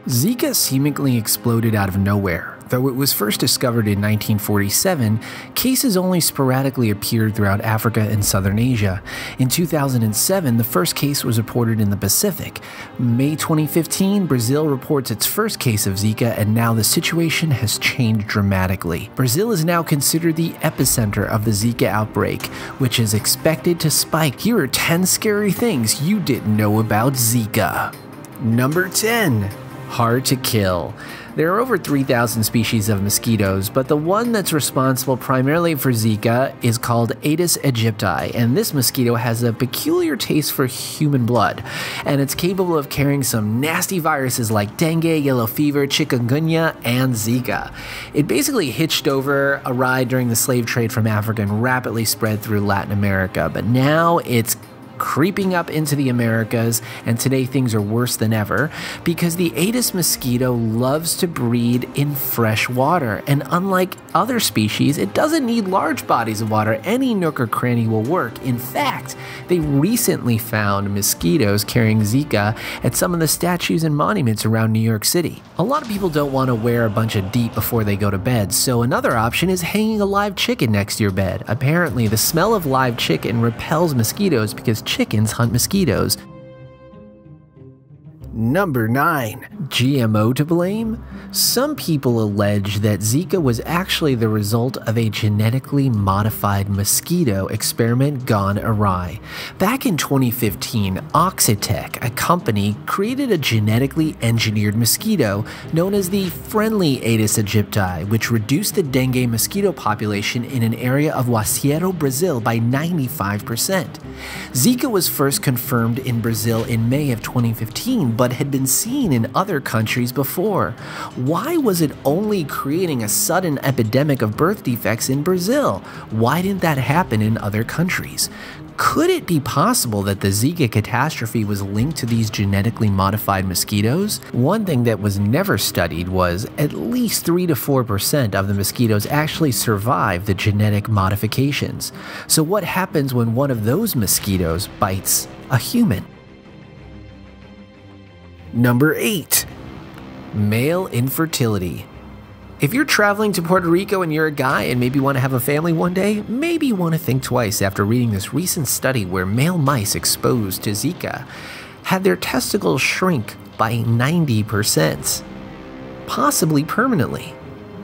Zika seemingly exploded out of nowhere. Though it was first discovered in 1947, cases only sporadically appeared throughout Africa and southern Asia. In 2007, the first case was reported in the Pacific. May 2015, Brazil reports its first case of Zika, and now the situation has changed dramatically. Brazil is now considered the epicenter of the Zika outbreak, which is expected to spike. Here are 10 scary things you didn't know about Zika. Number 10. Hard to kill. There are over 3,000 species of mosquitoes, but the one that's responsible primarily for Zika is called Aedes aegypti, and this mosquito has a peculiar taste for human blood, and it's capable of carrying some nasty viruses like dengue, yellow fever, chikungunya, and Zika. It basically hitched over a ride during the slave trade from Africa and rapidly spread through Latin America, but now it's creeping up into the Americas, and today things are worse than ever because the Aedes mosquito loves to breed in fresh water, and unlike other species, it doesn't need large bodies of water. Any nook or cranny will work. In fact, they recently found mosquitoes carrying Zika at some of the statues and monuments around New York City. A lot of people don't want to wear a bunch of DEET before they go to bed, so another option is hanging a live chicken next to your bed. Apparently, the smell of live chicken repels mosquitoes because chickens hunt mosquitoes. Number 9. GMO to blame? Some people allege that Zika was actually the result of a genetically modified mosquito experiment gone awry. Back in 2015, Oxitec, a company, created a genetically engineered mosquito known as the friendly Aedes aegypti, which reduced the dengue mosquito population in an area of Juazeiro, Brazil by 95%. Zika was first confirmed in Brazil in May of 2015, but had been seen in other countries before. Why was it only creating a sudden epidemic of birth defects in Brazil? Why didn't that happen in other countries? Could it be possible that the Zika catastrophe was linked to these genetically modified mosquitoes? One thing that was never studied was at least 3 to 4% of the mosquitoes actually survive the genetic modifications. So what happens when one of those mosquitoes bites a human? Number 8. Male infertility. If you're traveling to Puerto Rico and you're a guy and maybe want to have a family one day, maybe you want to think twice after reading this recent study where male mice exposed to Zika had their testicles shrink by 90%, possibly permanently.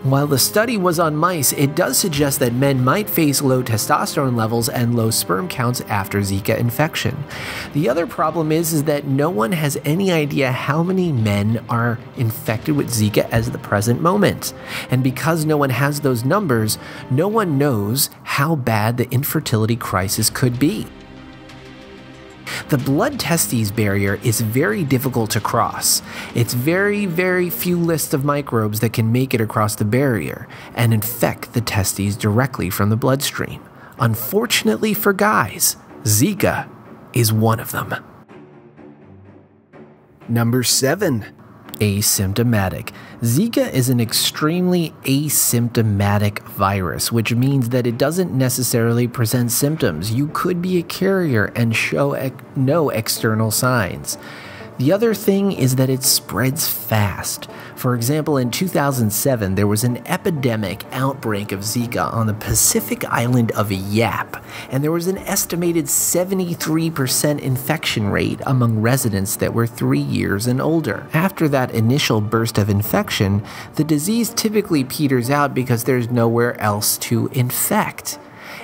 While the study was on mice, it does suggest that men might face low testosterone levels and low sperm counts after Zika infection. The other problem is that no one has any idea how many men are infected with Zika at the present moment. And because no one has those numbers, no one knows how bad the infertility crisis could be. The blood-testes barrier is very difficult to cross. It's very few lists of microbes that can make it across the barrier and infect the testes directly from the bloodstream. Unfortunately for guys, Zika is one of them. Number 7. Asymptomatic. Zika is an extremely asymptomatic virus, which means that it doesn't necessarily present symptoms. You could be a carrier and show no external signs. The other thing is that it spreads fast. For example, in 2007, there was an epidemic outbreak of Zika on the Pacific island of Yap, and there was an estimated 73% infection rate among residents that were 3 years and older. After that initial burst of infection, the disease typically peters out because there's nowhere else to infect.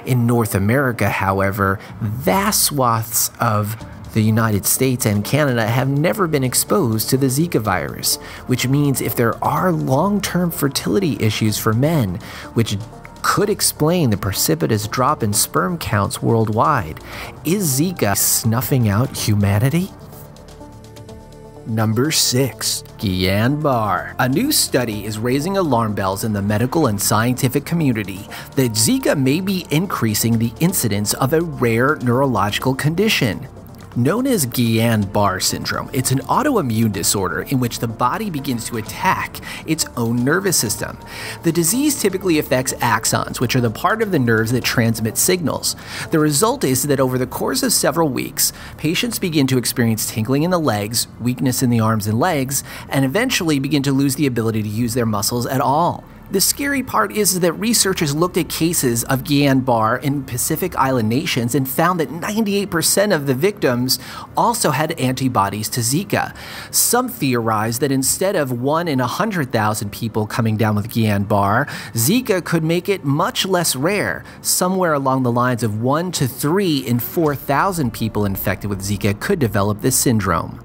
In North America, however, vast swaths of the United States and Canada have never been exposed to the Zika virus, which means if there are long-term fertility issues for men, which could explain the precipitous drop in sperm counts worldwide, is Zika snuffing out humanity? Number 6. Guillain-Barre. A new study is raising alarm bells in the medical and scientific community that Zika may be increasing the incidence of a rare neurological condition. known as Guillain-Barre syndrome. It's an autoimmune disorder in which the body begins to attack its own nervous system. The disease typically affects axons, which are the part of the nerves that transmit signals. The result is that over the course of several weeks, patients begin to experience tingling in the legs, weakness in the arms and legs, and eventually begin to lose the ability to use their muscles at all. The scary part is that researchers looked at cases of Guillain-Barre in Pacific Island nations and found that 98% of the victims also had antibodies to Zika. Some theorize that instead of 1 in 100,000 people coming down with Guillain-Barre, Zika could make it much less rare, somewhere along the lines of 1 to 3 in 4,000 people infected with Zika could develop this syndrome.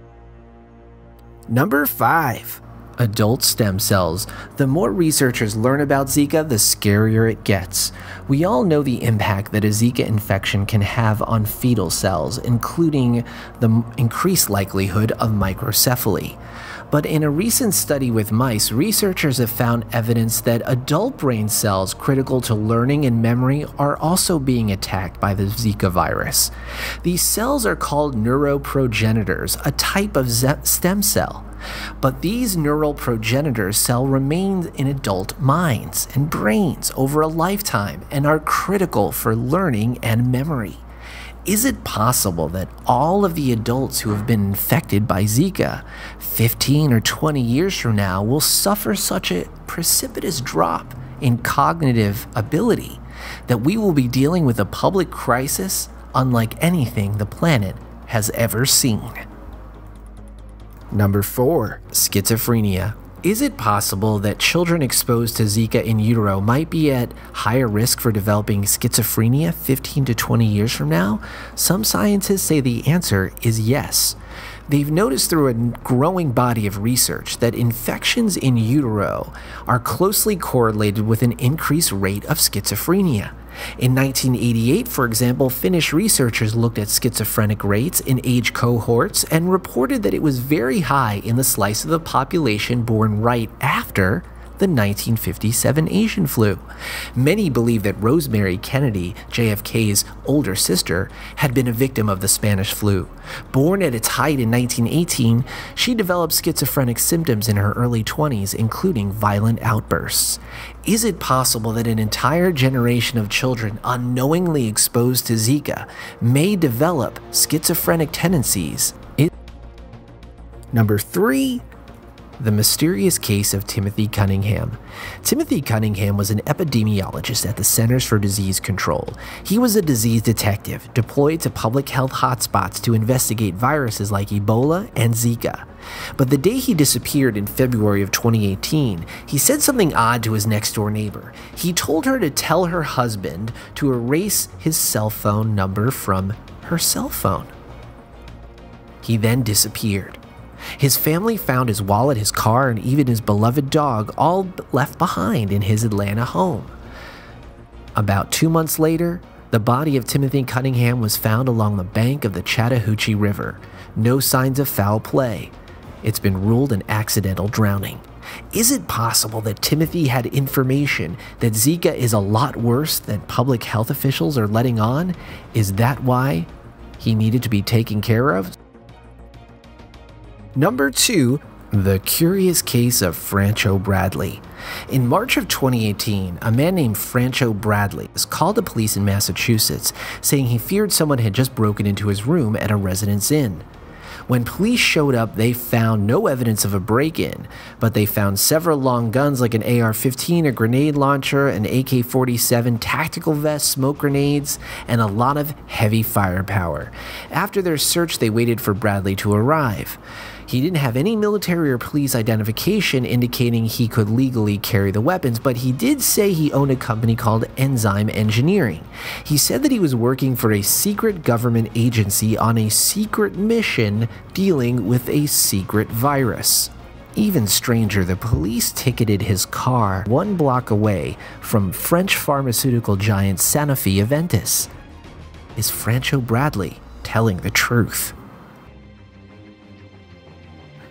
Number 5. Adult stem cells. The more researchers learn about Zika, the scarier it gets. We all know the impact that a Zika infection can have on fetal cells, including the increased likelihood of microcephaly. But in a recent study with mice, researchers have found evidence that adult brain cells critical to learning and memory are also being attacked by the Zika virus. These cells are called neuroprogenitors, a type of stem cell. But these neural progenitors cell remain in adult minds and brains over a lifetime and are critical for learning and memory. Is it possible that all of the adults who have been infected by Zika 15 or 20 years from now will suffer such a precipitous drop in cognitive ability that we will be dealing with a public crisis unlike anything the planet has ever seen? Number 4. Schizophrenia. Is it possible that children exposed to Zika in utero might be at higher risk for developing schizophrenia 15 to 20 years from now? Some scientists say the answer is yes. They've noticed through a growing body of research that infections in utero are closely correlated with an increased rate of schizophrenia. In 1988, for example, Finnish researchers looked at schizophrenic rates in age cohorts and reported that it was very high in the slice of the population born right after the 1957 Asian flu. Many believe that Rosemary Kennedy, JFK's older sister, had been a victim of the Spanish flu. Born at its height in 1918, she developed schizophrenic symptoms in her early 20s, including violent outbursts. Is it possible that an entire generation of children unknowingly exposed to Zika may develop schizophrenic tendencies? Number 3. The mysterious case of Timothy Cunningham. Timothy Cunningham was an epidemiologist at the Centers for Disease Control. He was a disease detective deployed to public health hotspots to investigate viruses like Ebola and Zika. But the day he disappeared in February of 2018, he said something odd to his next-door neighbor. He told her to tell her husband to erase his cell phone number from her cell phone. He then disappeared. His family found his wallet, his car, and even his beloved dog all left behind in his Atlanta home. About 2 months later, the body of Timothy Cunningham was found along the bank of the Chattahoochee River. No signs of foul play. It's been ruled an accidental drowning. Is it possible that Timothy had information that Zika is a lot worse than public health officials are letting on? Is that why he needed to be taken care of? Number 2. The curious case of Francho Bradley. In March of 2018, a man named Francho Bradley was called the police in Massachusetts, saying he feared someone had just broken into his room at a residence inn. When police showed up, they found no evidence of a break-in, but they found several long guns like an AR-15, a grenade launcher, an AK-47, tactical vest, smoke grenades, and a lot of heavy firepower. After their search, they waited for Bradley to arrive. He didn't have any military or police identification indicating he could legally carry the weapons, but he did say he owned a company called Enzyme Engineering. He said that he was working for a secret government agency on a secret mission dealing with a secret virus. Even stranger, the police ticketed his car 1 block away from French pharmaceutical giant Sanofi Aventis. Is Francho Bradley telling the truth?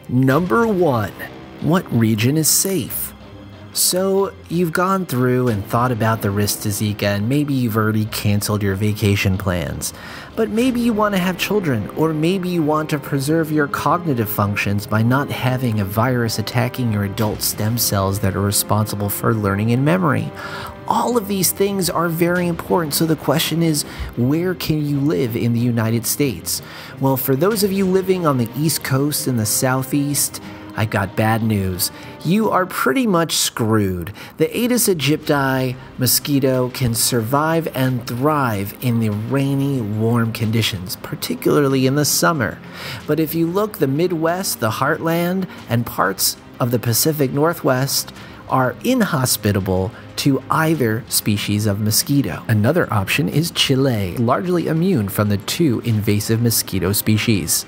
Number 1. What region is safe? So, you've gone through and thought about the risks to Zika, and maybe you've already canceled your vacation plans. But maybe you want to have children, or maybe you want to preserve your cognitive functions by not having a virus attacking your adult stem cells that are responsible for learning and memory. All of these things are very important, so the question is, where can you live in the United States? Well, for those of you living on the East Coast and the Southeast, I got bad news. You are pretty much screwed. The Aedes aegypti mosquito can survive and thrive in the rainy, warm conditions, particularly in the summer. But if you look, the Midwest, the Heartland, and parts of the Pacific Northwest are inhospitable to either species of mosquito. Another option is Chile, largely immune from the two invasive mosquito species.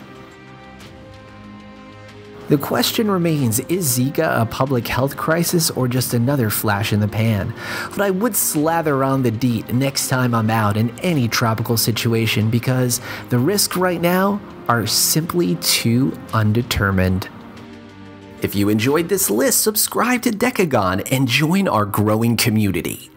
The question remains, is Zika a public health crisis or just another flash in the pan? But I would slather on the DEET next time I'm out in any tropical situation because the risks right now are simply too undetermined. If you enjoyed this list, subscribe to Decagon and join our growing community.